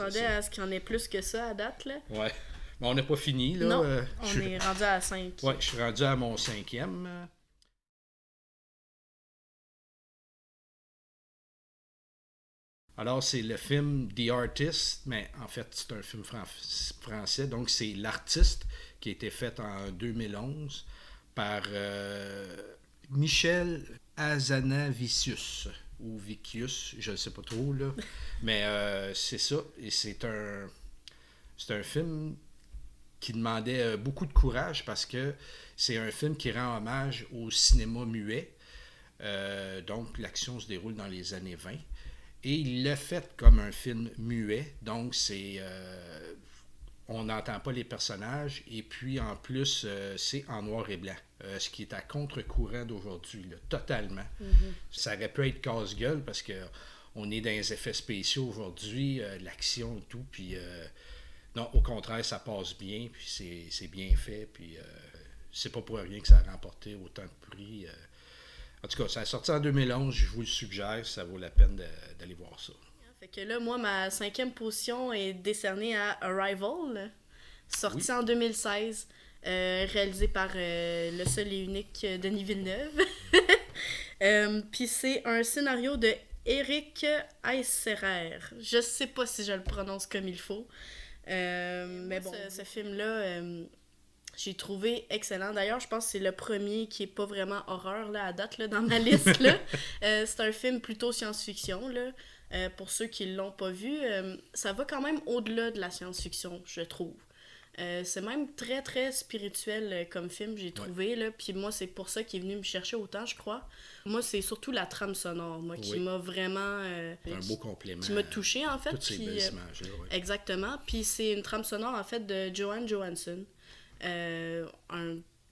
m'attendais à ce qu'il y en ait plus que ça à date, là. Ouais. Mais on n'a pas fini, là. Non, on est rendu à 5. Ouais, je suis rendu à mon 5e. Alors, c'est le film The Artist, mais en fait, c'est un film français. Donc, c'est L'Artiste qui a été fait en 2011 par Michel Hazanavicius ou Vicius, je ne sais pas trop, là. Mais c'est ça. Et c'est un film qui demandait beaucoup de courage parce que c'est un film qui rend hommage au cinéma muet. Donc, l'action se déroule dans les années 20. Et il l'a fait comme un film muet, donc on n'entend pas les personnages, et puis en plus, c'est en noir et blanc, ce qui est à contre-courant d'aujourd'hui, là, totalement. Mm-hmm. Ça aurait pu être casse-gueule, parce que on est dans les effets spéciaux aujourd'hui, l'action et tout, puis non, au contraire, ça passe bien, puis c'est bien fait, puis c'est pas pour rien que ça a remporté autant de prix. En tout cas, ça a sorti en 2011, je vous le suggère, ça vaut la peine d'aller voir ça. Fait que là, moi, ma 5e position est décernée à Arrival, sorti en 2016, réalisé par le seul et unique Denis Villeneuve. Puis c'est un scénario de Eric Eiserer. Je sais pas si je le prononce comme il faut. Mais bon, ce film-là... j'ai trouvé excellent. D'ailleurs, je pense que c'est le premier qui est pas vraiment horreur là, à date là, dans ma liste. Là. C'est un film plutôt science-fiction. Là. Pour ceux qui l'ont pas vu, ça va quand même au-delà de la science-fiction, je trouve. C'est même très, très spirituel comme film, j'ai trouvé. Là. Puis moi, c'est pour ça qu'il est venu me chercher autant, je crois. Moi, c'est surtout la trame sonore moi, qui m'a vraiment... un beau complément. Qui m'a touchée, en fait. Toutes ces belles images-là. Ouais. Exactement. Puis c'est une trame sonore, en fait, de Johan Johansson.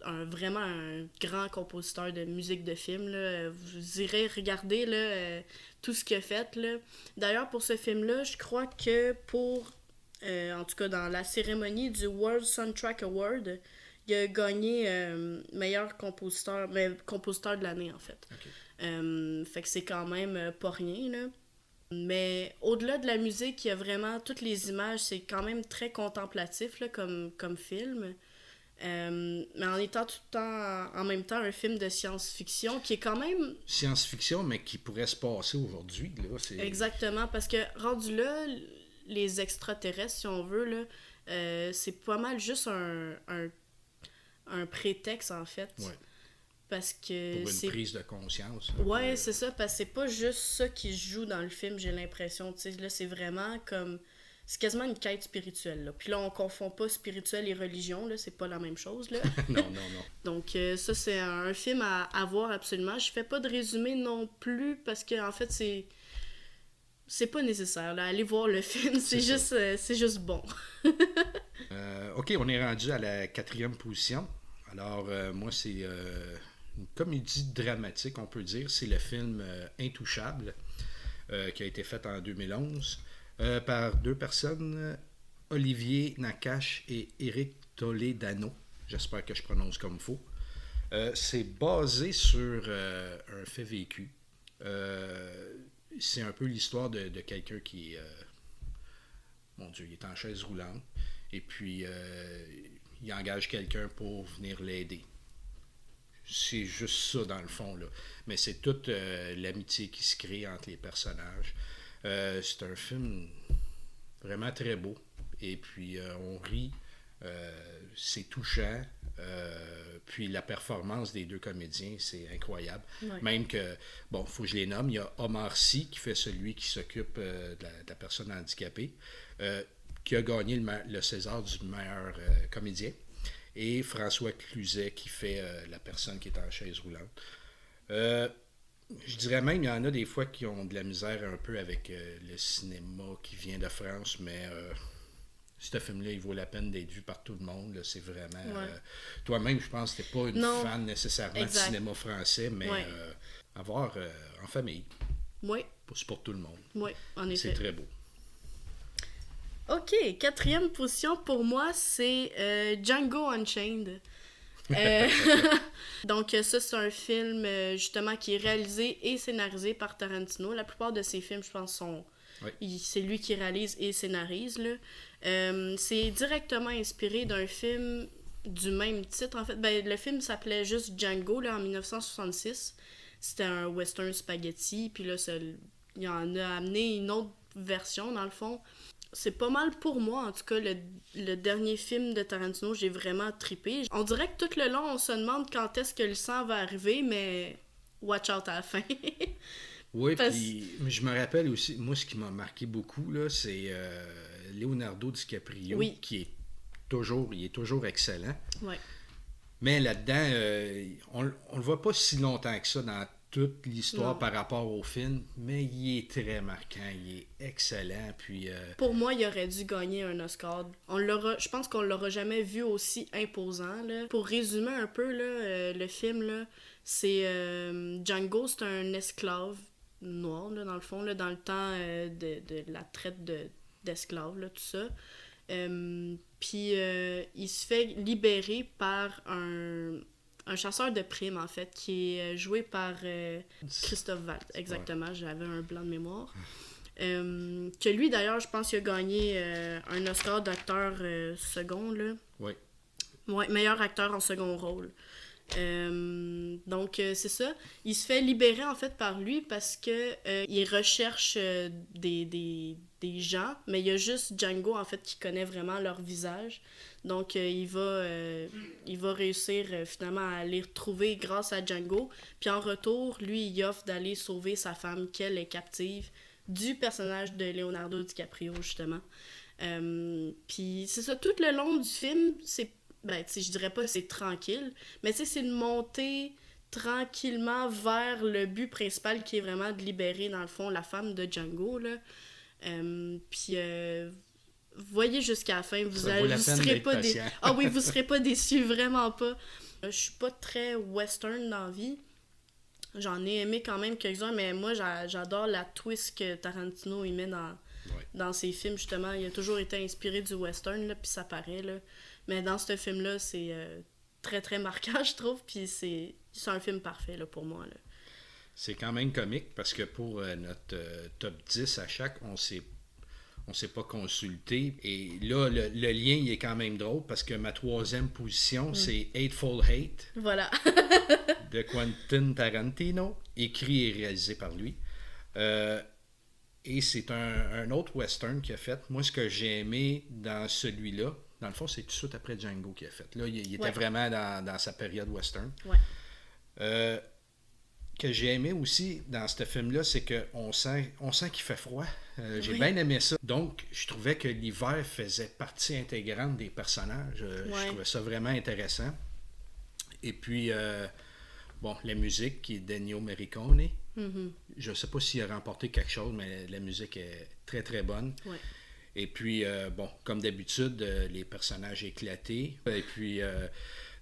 Vraiment un grand compositeur de musique de film. Là. Vous irez regarder là, tout ce qu'il a fait. Là. D'ailleurs, pour ce film-là, je crois que pour, en tout cas dans la cérémonie du World Soundtrack Award, il a gagné meilleur compositeur de l'année, en fait. Okay. Fait que c'est quand même pas rien, là. Mais au-delà de la musique, il y a vraiment toutes les images, c'est quand même très contemplatif là, comme film. Mais en étant tout le temps, en même temps, un film de science-fiction qui est quand même... Science-fiction, mais qui pourrait se passer aujourd'hui. Là, c'est... Exactement, parce que rendu là, les extraterrestres, si on veut, là, c'est pas mal juste un prétexte, en fait. Ouais. Parce que pour une prise de conscience. Ouais, c'est ça, parce que c'est pas juste ça qui se joue dans le film, j'ai l'impression. Tu sais, là, c'est vraiment comme... C'est quasiment une quête spirituelle, là. Puis là, on confond pas spirituel et religion, là, c'est pas la même chose, là. non. Donc, ça, c'est un film à voir absolument. Je fais pas de résumé non plus, parce que en fait, c'est pas nécessaire, là. Allez voir le film, c'est juste bon. OK, on est rendu à la 4e position. Alors, moi, c'est une comédie dramatique, on peut dire. C'est le film Intouchable, qui a été fait en 2011. Par 2 personnes, Olivier Nakache et Éric Toledano. J'espère que je prononce comme il faut. C'est basé sur un fait vécu. C'est un peu l'histoire de quelqu'un qui... mon Dieu, il est en chaise roulante. Et puis, il engage quelqu'un pour venir l'aider. C'est juste ça, dans le fond, là. Mais c'est toute l'amitié qui se crée entre les personnages. C'est un film vraiment très beau. Et puis, on rit. C'est touchant. Puis, la performance des 2 comédiens, c'est incroyable. Ouais. Même que, bon, il faut que je les nomme. Il y a Omar Sy, qui fait celui qui s'occupe de la personne handicapée, qui a gagné le César du meilleur comédien. Et François Cluzet, qui fait la personne qui est en chaise roulante. Je dirais même qu'il y en a des fois qui ont de la misère un peu avec le cinéma qui vient de France, mais ce film-là, il vaut la peine d'être vu par tout le monde. Là, c'est vraiment... Ouais. Toi-même, je pense que tu n'es pas une fan nécessairement de cinéma français, mais à voir en famille. Oui. C'est pour tout le monde. Oui, en effet. C'est très beau. OK, 4e position pour moi, c'est Django Unchained. Donc ça, c'est un film justement qui est réalisé et scénarisé par Tarantino. La plupart de ses films, je pense, Oui. C'est lui qui réalise et scénarise, là. C'est directement inspiré d'un film du même titre, en fait. Ben, le film s'appelait juste Django, là, en 1966. C'était un western spaghetti, puis là, il en a amené une autre version, dans le fond. C'est pas mal pour moi, en tout cas, le dernier film de Tarantino, j'ai vraiment trippé. On dirait que tout le long, on se demande quand est-ce que le sang va arriver, mais watch out à la fin. Oui, Parce- puis je me rappelle aussi, moi, ce qui m'a marqué beaucoup, là, c'est Leonardo DiCaprio, Oui. il est toujours excellent. Ouais. Mais là-dedans, on le voit pas si longtemps que ça dans toute l'histoire Non. par rapport au film, mais il est très marquant, il est excellent, puis Pour moi, il aurait dû gagner un Oscar. Je pense qu'on l'aura jamais vu aussi imposant, là. Pour résumer un peu, là, le film, là, c'est Django, c'est un esclave noir, là, dans le fond, là, dans le temps de la traite d'esclaves, là, tout ça. Puis il se fait libérer par un chasseur de primes, en fait, qui est joué par Christophe Waltz. Exactement, j'avais un blanc de mémoire. Que lui, d'ailleurs, je pense qu'il a gagné un Oscar d'acteur second, là. oui. Ouais, meilleur acteur en second rôle. Donc, c'est ça. Il se fait libérer, en fait, par lui parce que il recherche des gens, mais il y a juste Django, en fait, qui connaît vraiment leur visage. Donc, il va réussir, finalement, à les retrouver grâce à Django. Puis, en retour, lui, il offre d'aller sauver sa femme, qu'elle est captive, du personnage de Leonardo DiCaprio, justement. Puis, c'est ça, tout le long du film, c'est ben, tu sais, je dirais pas que c'est tranquille, mais tu sais, c'est une montée tranquillement vers le but principal qui est vraiment de libérer, dans le fond, la femme de Django, là. Puis, voyez jusqu'à la fin, Ça vaut la peine serez d'être pas patient. Ah oui, vous serez pas déçus, vraiment pas. Je suis pas très western dans la vie. J'en ai aimé quand même quelques-uns, mais moi, j'adore la twist que Tarantino y met dans ses films, justement. Il a toujours été inspiré du western, là, puis ça paraît, là. Mais dans ce film-là, c'est très, très marquant, je trouve, puis c'est un film parfait, là, pour moi, là. C'est quand même comique parce que pour notre top 10 à chaque, on s'est pas consulté. Et là, le lien, il est quand même drôle parce que ma troisième position, c'est Hateful Hate Voilà. de Quentin Tarantino, écrit et réalisé par lui. Et c'est un autre western qu'il a fait. Moi, ce que j'ai aimé dans celui-là, dans le fond, c'est tout de suite après Django qu'il a fait. Là, il était vraiment dans sa période western. Ouais. Que j'ai aimé aussi dans ce film-là, c'est qu'on sent qu'il fait froid. J'ai Oui. bien aimé ça. Donc, je trouvais que l'hiver faisait partie intégrante des personnages. Je trouvais ça vraiment intéressant. Et puis, bon, la musique qui est d'Ennio Morricone. Mm-hmm. Je ne sais pas s'il a remporté quelque chose, mais la musique est très, très bonne. Ouais. Et puis, bon, comme d'habitude, les personnages éclatés. Et puis,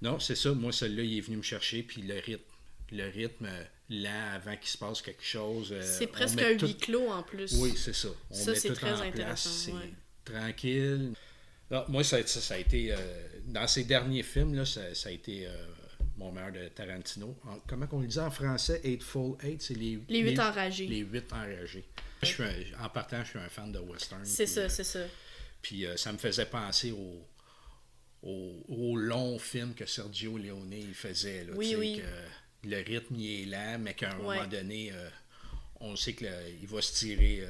non, c'est ça. Moi, celui-là, il est venu me chercher. Puis le rythme lent avant qu'il se passe quelque chose. C'est presque un huis clos en plus. Oui, c'est ça. Ça, c'est très intéressant. C'est ouais. tranquille. Alors, moi, ça a été, dans ses derniers films, là, ça a été mon meilleur de Tarantino. Comment on le dit en français? Hateful Eight, c'est les 8 enragés. Les 8 enragés. En partant, je suis un fan de western. C'est ça, c'est ça. Puis ça me faisait penser au long film que Sergio Leone il faisait. Là, oui. Que le rythme il est lent, mais qu'à un moment donné, on sait qu'il va se tirer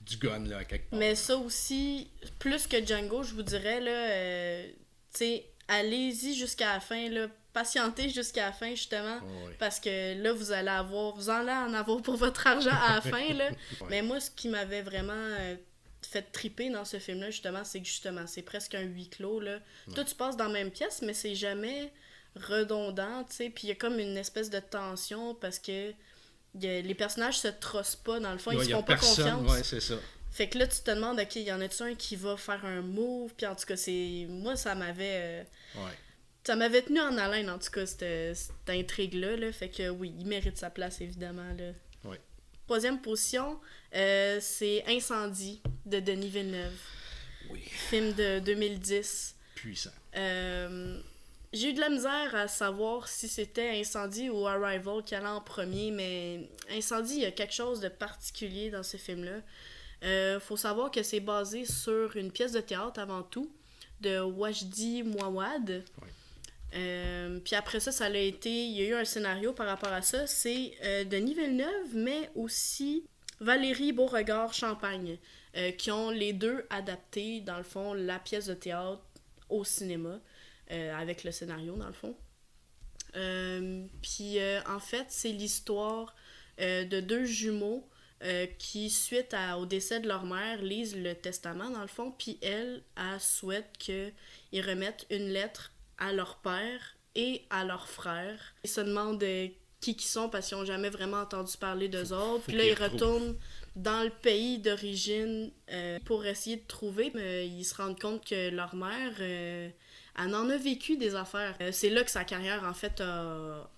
du gun là, quelque part. Mais ça aussi, plus que Django, je vous dirais, là, tu sais, allez-y jusqu'à la fin, là, patientez jusqu'à la fin, justement, parce que là, vous allez en avoir pour votre argent à la fin, là. Mais moi, ce qui m'avait vraiment fait triper dans ce film-là, justement, c'est que, c'est presque un huis clos, là. Tout se passe dans la même pièce, mais c'est jamais redondant, tu sais, puis il y a comme une espèce de tension, parce que les personnages se trossent pas, dans le fond, ils se font pas confiance. Ouais, c'est ça. Fait que là, tu te demandes, ok, y en a-tu un qui va faire un move, puis en tout cas, moi, ça m'avait... Ça m'avait tenu en haleine, en tout cas, cette intrigue-là, là. Fait que oui, il mérite sa place, évidemment, là. Ouais. Troisième position, c'est Incendie, de Denis Villeneuve. Oui. Film de 2010. Puissant. J'ai eu de la misère à savoir si c'était Incendie ou Arrival qui allait en premier, mais Incendie, il y a quelque chose de particulier dans ce film-là. Faut savoir que c'est basé sur une pièce de théâtre avant tout, de Wajdi Mouawad. Puis après ça l'a été... Il y a eu un scénario par rapport à ça. C'est Denis Villeneuve, mais aussi Valérie Beauregard-Champagne, qui ont les deux adapté, dans le fond, la pièce de théâtre au cinéma, avec le scénario, dans le fond. Puis en fait, c'est l'histoire de deux jumeaux qui, suite au décès de leur mère, lisent le testament, dans le fond, puis elle souhaite qu'ils remettent une lettre à leur père et à leur frère. Ils se demandent qui sont parce qu'ils n'ont jamais vraiment entendu parler d'eux autres. Puis là, ils retournent dans le pays d'origine pour essayer de trouver. Mais ils se rendent compte que leur mère, elle en a vécu des affaires. C'est là que sa carrière, en fait, a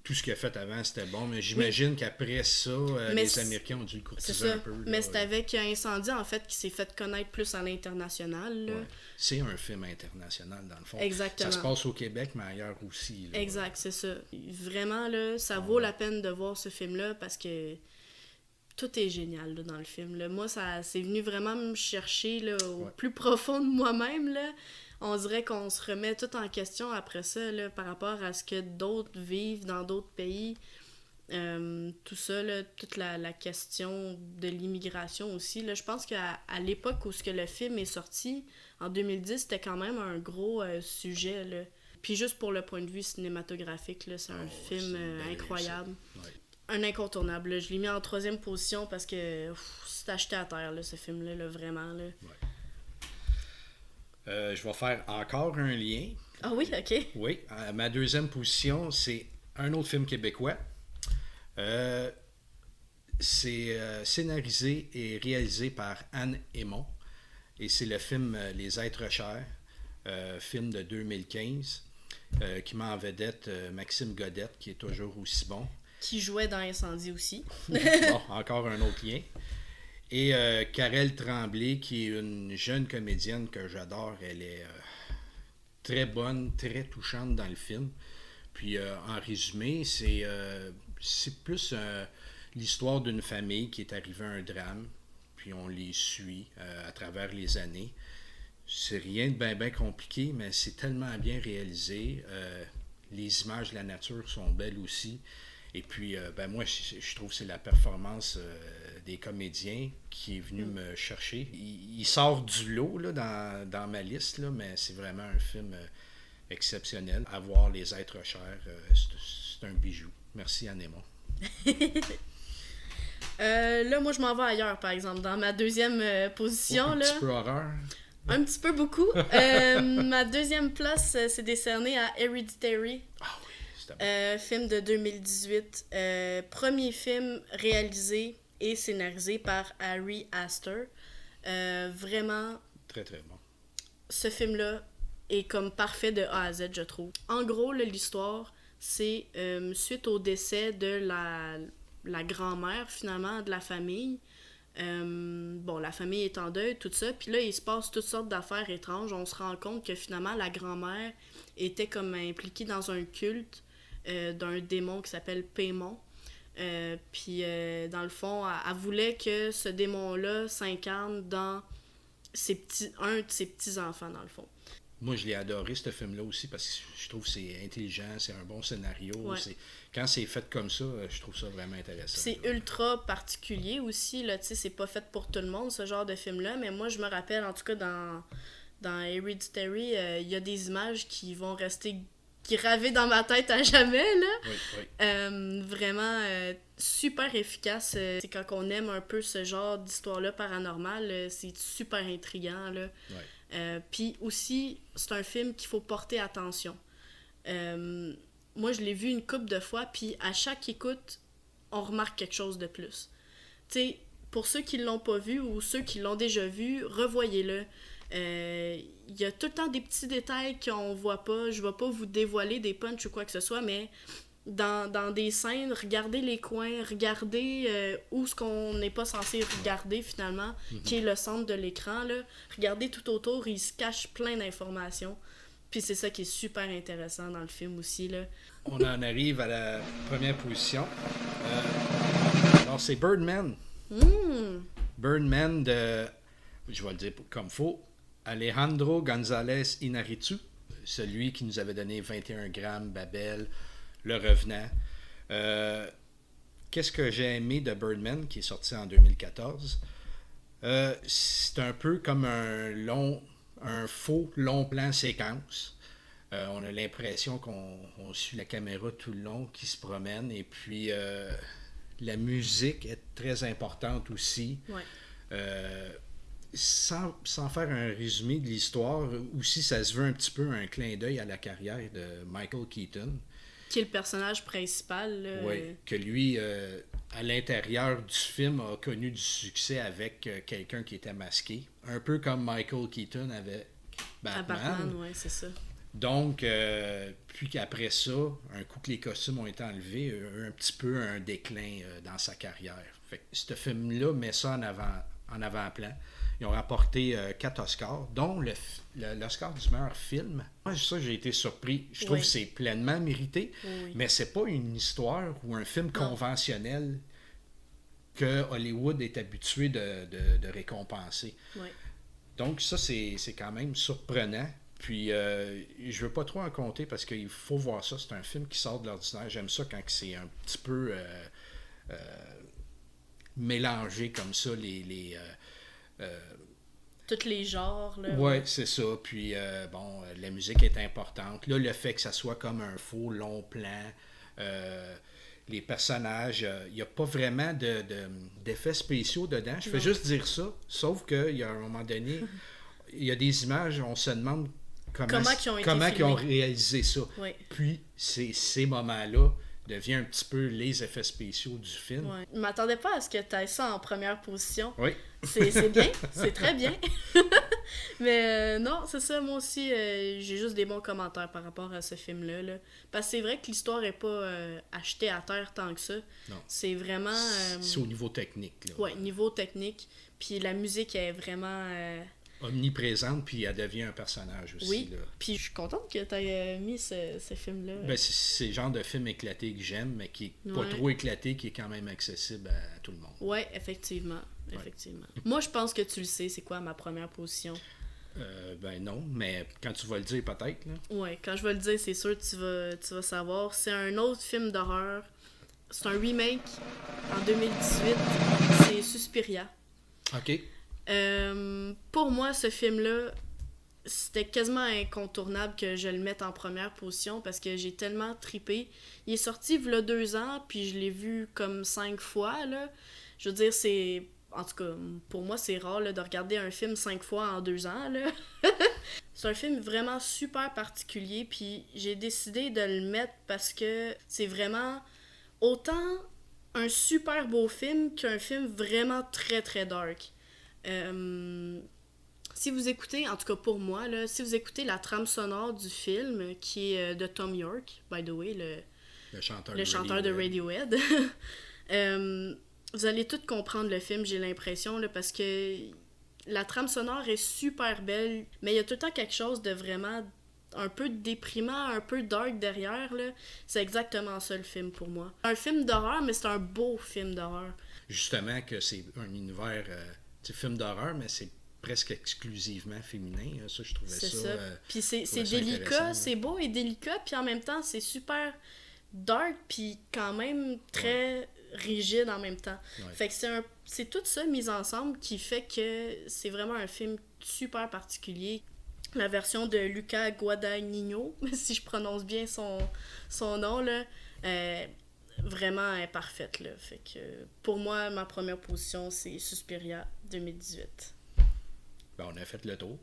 tout ce qu'il a fait avant, c'était bon, mais j'imagine qu'après ça, les Américains ont dû le courtiser un peu. Là, mais c'est avec Incendie, en fait, qui s'est fait connaître plus à l'international. Ouais. C'est un film international, dans le fond. Exactement. Ça se passe au Québec, mais ailleurs aussi. Là. Exact, c'est ça. Vraiment, là, ça vaut la peine de voir ce film-là parce que tout est génial là, dans le film. Là. Moi, c'est venu vraiment me chercher là, au plus profond de moi-même. Là. On dirait qu'on se remet tout en question après ça, là, par rapport à ce que d'autres vivent dans d'autres pays. Tout ça, là, toute la question de l'immigration aussi. Là, je pense qu'à l'époque où le film est sorti, en 2010, c'était quand même un gros sujet. Là. Puis juste pour le point de vue cinématographique, là, c'est un film incroyable. Un incontournable. Là. Je l'ai mis en 3e position parce que c'est acheté à terre, là, ce film-là, là, vraiment. Là. Je vais faire encore un lien. Ah oui, ok. Oui, ma 2e position, c'est un autre film québécois. C'est scénarisé et réalisé par Anne Hémon. Et c'est le film Les Êtres chers, film de 2015, qui met en vedette Maxime Godette, qui est toujours aussi bon. Qui jouait dans Incendie aussi. Bon, encore un autre lien. Et Karel Tremblay, qui est une jeune comédienne que j'adore. Elle est très bonne, très touchante dans le film. Puis en résumé, c'est plus l'histoire d'une famille qui est arrivée à un drame. Puis on les suit à travers les années. C'est rien de bien compliqué, mais c'est tellement bien réalisé. Les images de la nature sont belles aussi. Et puis, moi, je trouve que c'est la performance des comédiens qui est venue me chercher. Il sort du lot là, dans ma liste, là, mais c'est vraiment un film exceptionnel. À voir Les Êtres chers, c'est un bijou. Merci, Anne Hémon. Là, moi, je m'en vais ailleurs, par exemple. Dans ma 2e position. Un petit peu horreur. Un petit peu beaucoup. Ma 2e place, c'est décerné à Hereditary. Ah oui. Film de 2018. Premier film réalisé et scénarisé par Ari Aster. Vraiment... Très, très bon. Ce film-là est comme parfait de A à Z, je trouve. En gros, là, l'histoire, c'est suite au décès de la grand-mère, finalement, de la famille. La famille est en deuil, tout ça. Puis là, il se passe toutes sortes d'affaires étranges. On se rend compte que finalement, la grand-mère était comme impliquée dans un culte d'un démon qui s'appelle Paimon. Puis dans le fond, elle voulait que ce démon-là s'incarne dans un de ses petits-enfants, dans le fond. Moi, je l'ai adoré, ce film-là aussi, parce que je trouve que c'est intelligent, c'est un bon scénario. Ouais. Quand c'est fait comme ça, je trouve ça vraiment intéressant. C'est ultra particulier aussi, là, tu sais, c'est pas fait pour tout le monde, ce genre de film-là, mais moi, je me rappelle, en tout cas, dans Hereditary, il y a des images qui vont rester gravées dans ma tête à jamais, là. Oui. Vraiment super efficace. C'est quand on aime un peu ce genre d'histoire-là paranormale, c'est super intriguant, là. Puis aussi, c'est un film qu'il faut porter attention. Moi, je l'ai vu une couple de fois, puis à chaque écoute, on remarque quelque chose de plus. Tu sais, pour ceux qui l'ont pas vu ou ceux qui l'ont déjà vu, revoyez-le. Il y a tout le temps des petits détails qu'on voit pas. Je vais pas vous dévoiler des punchs ou quoi que ce soit, mais dans des scènes, regardez les coins, regardez où ce qu'on n'est pas censé regarder finalement, qui est le centre de l'écran, là. Regardez tout autour, il se cache plein d'informations. Puis c'est ça qui est super intéressant dans le film aussi, là. On en arrive à la première position. Alors c'est Birdman. Birdman de, je vais le dire comme faux, Alejandro González Iñárritu, celui qui nous avait donné 21 grammes, Babel, Le Revenant. Qu'est-ce que j'ai aimé de Birdman, qui est sorti en 2014? C'est un peu comme un faux long plan séquence. On a l'impression qu'on suit la caméra tout le long, qui se promène, et puis la musique est très importante aussi. Ouais. Sans faire un résumé de l'histoire, aussi ça se veut un petit peu un clin d'œil à la carrière de Michael Keaton. Qui est le personnage principal. Oui, que lui, à l'intérieur du film, a connu du succès avec quelqu'un qui était masqué. Un peu comme Michael Keaton avec Batman. À Batman, oui, c'est ça. Donc, puis qu'après ça, un coup que les costumes ont été enlevés, un petit peu un déclin dans sa carrière. Fait que ce film-là met ça en avant-plan. Ils ont rapporté 4 Oscars, dont l'Oscar du meilleur film. Moi, ça, j'ai été surpris. Je trouve que c'est pleinement mérité, mais c'est pas une histoire ou un film conventionnel que Hollywood est habitué de récompenser. Oui. Donc, ça, c'est quand même surprenant. Puis, je veux pas trop en compter parce qu'il faut voir ça. C'est un film qui sort de l'ordinaire. J'aime ça quand c'est un petit peu mélangé comme ça, tous les genres. Oui, c'est ça. Puis, la musique est importante. Là, le fait que ça soit comme un faux long plan, les personnages, il n'y a pas vraiment d'effets spéciaux dedans. Je fais juste dire ça, sauf qu'il y a un moment donné, il y a des images, on se demande comment ils ont réalisé ça. Oui. Puis, ces moments-là devient un petit peu les effets spéciaux du film. Ouais. Je m'attendais pas à ce que tu aies ça en première position. Oui. C'est bien, c'est très bien. Mais non, c'est ça, moi aussi, j'ai juste des bons commentaires par rapport à ce film-là. Là. Parce que c'est vrai que l'histoire est pas achetée à terre tant que ça. Non. C'est vraiment... c'est au niveau technique. Là. Ouais, niveau technique. Puis la musique est vraiment... omniprésente, puis elle devient un personnage aussi. Oui, là. puis je suis contente que tu aies mis ce film-là. Ben, c'est le genre de film éclaté que j'aime, mais qui est pas trop éclaté, qui est quand même accessible à tout le monde. Oui, effectivement. Moi, je pense que tu le sais, c'est quoi ma première position. Ben non, mais quand tu vas le dire, peut-être. Ouais, quand je vais le dire, c'est sûr que tu vas savoir. C'est un autre film d'horreur. C'est un remake en 2018. C'est Suspiria. OK. Pour moi, ce film-là, c'était quasiment incontournable que je le mette en première position parce que j'ai tellement trippé. Il est sorti il y a 2 ans, puis je l'ai vu comme 5 fois. Là. Je veux dire, c'est... En tout cas, pour moi, c'est rare là, de regarder un film 5 fois en 2 ans. Là. C'est un film vraiment super particulier, puis j'ai décidé de le mettre parce que c'est vraiment autant un super beau film qu'un film vraiment très très dark. Si vous écoutez, en tout cas pour moi, là, si vous écoutez la trame sonore du film, qui est de Thom Yorke, by the way, le chanteur de Radiohead, vous allez tout comprendre le film, j'ai l'impression, là, parce que la trame sonore est super belle, mais il y a tout le temps quelque chose de vraiment un peu déprimant, un peu dark derrière, là. C'est exactement ça le film pour moi. Un film d'horreur, mais c'est un beau film d'horreur. Justement que c'est un univers, film d'horreur, mais c'est presque exclusivement féminin. Ça, je trouvais ça. Puis c'est délicat, c'est beau et délicat, puis en même temps, c'est super dark, puis quand même très rigide en même temps. Ouais. Fait que c'est tout ça mis ensemble qui fait que c'est vraiment un film super particulier. La version de Luca Guadagnino, si je prononce bien son nom, là, vraiment est parfaite. Là. Fait que pour moi, ma première position, c'est Suspiria 2018. Ben, on a fait le tour.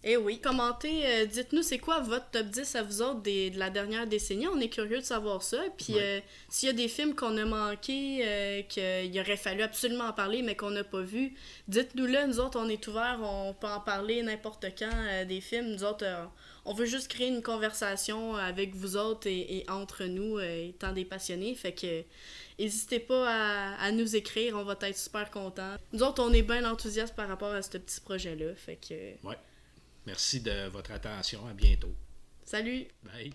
Eh oui. Commentez, dites-nous c'est quoi votre top 10 à vous autres de la dernière décennie. On est curieux de savoir ça. Puis s'il y a des films qu'on a manqués, qu'il aurait fallu absolument en parler, mais qu'on n'a pas vu, dites-nous-le. Nous autres, on est ouverts, on peut en parler n'importe quand des films. Nous autres, on veut juste créer une conversation avec vous autres et entre nous, étant des passionnés. Fait que n'hésitez pas à nous écrire, on va être super contents. Nous autres, on est bien enthousiastes par rapport à ce petit projet-là. Fait que... Ouais. Merci de votre attention. À bientôt. Salut! Bye!